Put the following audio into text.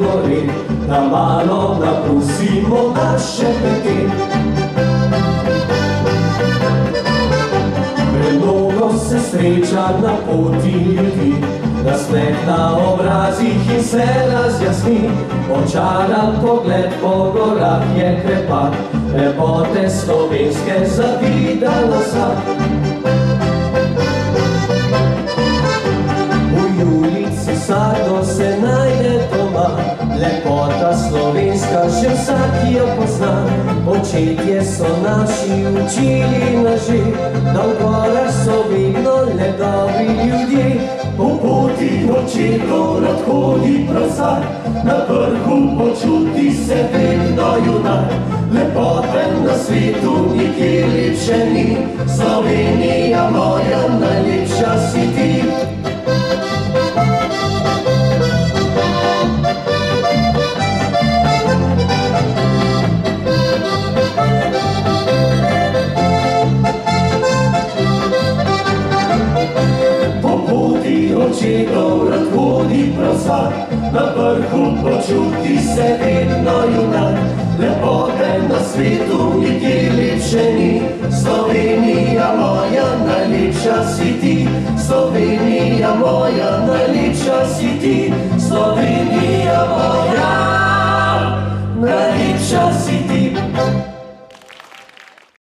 gori, da malo napustimo naše peti. Mnogo se sreča na poti ljudi, nasmeh na obrazih in se razjasni. Očaran pogled po gorah je krepak, lepote slovenske zavidala vsak. V ulici vsakdo se najde doma, lepota slovenska že vsak jo pozna. Očetje so naši učili nas že, da v gorah so vedno le dobri ljudje. Po poti očetov rad hodi prav vsak, na vrhu počuti se vedno junak. Lepote na svetu nikjer lepše ni, Slovenija moja, najlepša si ti. Očetov rad hodi prav vsak, na vrhu počuti se vedno junak. Lepote na svetu nikjer lepše ni, Slovenija moja, najlepša si ti. Slovenija moja, najlepša si ti.